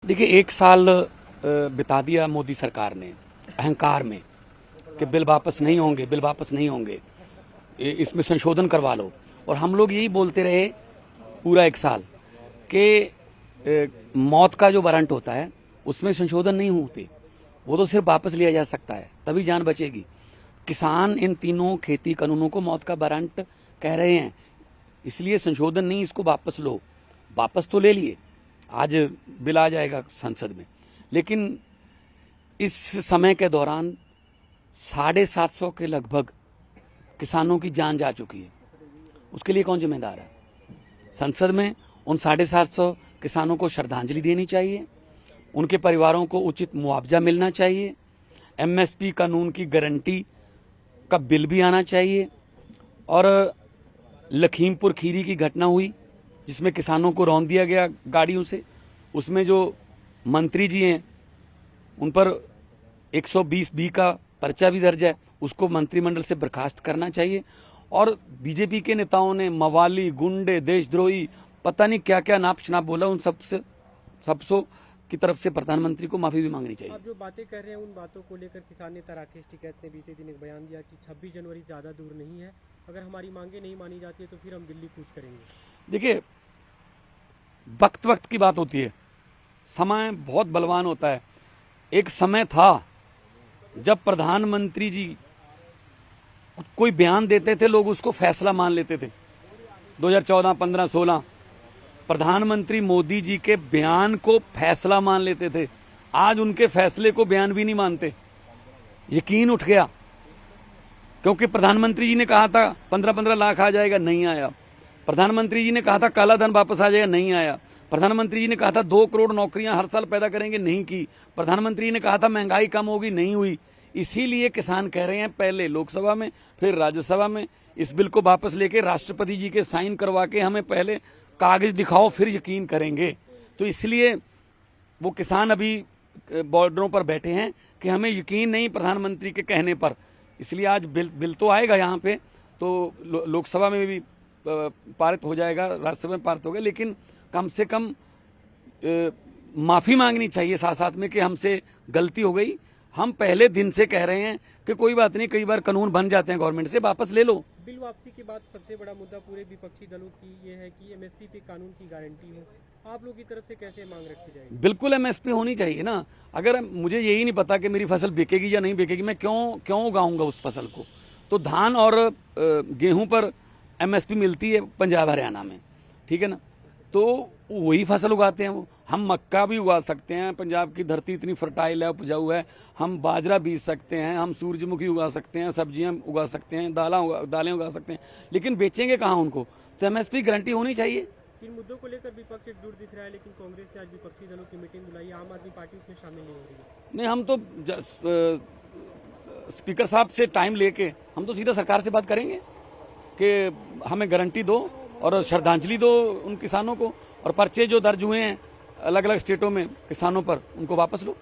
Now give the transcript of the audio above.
देखिए, एक साल बिता दिया मोदी सरकार ने अहंकार में कि बिल वापस नहीं होंगे, बिल वापस नहीं होंगे, इसमें संशोधन करवा लो। और हम लोग यही बोलते रहे पूरा एक साल कि मौत का जो वारंट होता है उसमें संशोधन नहीं होते, वो तो सिर्फ वापस लिया जा सकता है, तभी जान बचेगी। किसान इन तीनों खेती कानूनों को मौत का वारंट कह रहे हैं, इसलिए संशोधन नहीं, इसको वापस लो। वापस तो ले लिए, आज बिल आ जाएगा संसद में, लेकिन इस समय के दौरान 750 के लगभग किसानों की जान जा चुकी है। उसके लिए कौन जिम्मेदार है? संसद में उन 750 किसानों को श्रद्धांजलि देनी चाहिए, उनके परिवारों को उचित मुआवजा मिलना चाहिए, एमएसपी कानून की गारंटी का बिल भी आना चाहिए। और लखीमपुर खीरी की घटना हुई जिसमें किसानों को रौंद दिया गया गाड़ियों से, उसमें जो मंत्री जी हैं उन पर 120(b) का पर्चा भी दर्ज है, उसको मंत्रिमंडल से बर्खास्त करना चाहिए। और बीजेपी के नेताओं ने मवाली, गुंडे, देशद्रोही, पता नहीं क्या क्या नाप शनाप बोला, उन सबसो की तरफ से प्रधानमंत्री को माफी भी मांगनी चाहिए। आप जो बातें कर रहे हैं उन बातों को लेकर किसान नेता राकेश टिकैत ने बीते दिन एक बयान दिया कि 26 जनवरी ज़्यादा दूर नहीं है, अगर हमारी मांगे नहीं मानी जाती है तो फिर हम दिल्ली कूच करेंगे। देखिए, वक्त की बात होती है, समय बहुत बलवान होता है। एक समय था जब प्रधानमंत्री जी कोई बयान देते थे, लोग उसको फैसला मान लेते थे। 2014, 15, 16 प्रधानमंत्री मोदी जी के बयान को फैसला मान लेते थे, आज उनके फैसले को बयान भी नहीं मानते। यकीन उठ गया, क्योंकि प्रधानमंत्री जी ने कहा था 15-15 लाख आ जाएगा, नहीं आया। प्रधानमंत्री जी ने कहा था काला धन वापस आ जाएगा, नहीं आया। प्रधानमंत्री जी ने कहा था 2 करोड़ नौकरियां हर साल पैदा करेंगे, नहीं की। प्रधानमंत्री जी ने कहा था महंगाई कम होगी, नहीं हुई। इसीलिए किसान कह रहे हैं, पहले लोकसभा में फिर राज्यसभा में इस बिल को वापस लेके राष्ट्रपति जी के साइन करवा के हमें पहले कागज दिखाओ, फिर यकीन करेंगे। तो इसलिए वो किसान अभी बॉर्डरों पर बैठे हैं कि हमें यकीन नहीं प्रधानमंत्री के कहने पर। इसलिए आज बिल तो आएगा यहाँ पे, तो लोकसभा में भी पारित हो जाएगा, राज्यसभा में पारित होगा, लेकिन कम से कम माफी मांगनी चाहिए साथ साथ में कि हमसे गलती हो गई। हम पहले दिन से कह रहे हैं कि कोई बात नहीं, कई बार कानून बन जाते हैं गवर्नमेंट से, वापस ले लो। बिल वापसी के बाद सबसे बड़ा मुद्दा पूरे विपक्षी दलों की ये है कि एमएसपी पे कानून की गारंटी हो। आप लोगों की तरफ से कैसे मांग रखी जाएगी? बिल्कुल एमएसपी होनी चाहिए ना। अगर मुझे यही नहीं पता कि मेरी फसल बिकेगी या नहीं बिकेगी, मैं क्यों उगाऊंगा उस फसल को? तो धान और गेहूं पर एमएसपी मिलती है पंजाब हरियाणा में, ठीक है ना, तो वही फसल उगाते हैं वो। हम मक्का भी उगा सकते हैं, पंजाब की धरती इतनी फर्टाइल है, उपजाऊ है। हम बाजरा बीज सकते हैं, हम सूरजमुखी उगा सकते हैं, सब्जियां उगा सकते हैं, दालें उगा सकते हैं, लेकिन बेचेंगे कहाँ उनको? तो एमएसपी गारंटी होनी चाहिए। इन मुद्दों को लेकर विपक्ष एकजुट दिख रहा है, लेकिन कांग्रेस ने आज विपक्षी दलों की मीटिंग बुलाई, आम आदमी पार्टी उसमें शामिल नहीं हो रही है। नहीं, हम तो स्पीकर साहब से टाइम लेके हम तो सीधा सरकार से बात करेंगे कि हमें गारंटी दो और श्रद्धांजलि दो उन किसानों को, और पर्चे जो दर्ज हुए हैं अलग अलग स्टेटों में किसानों पर, उनको वापस लो।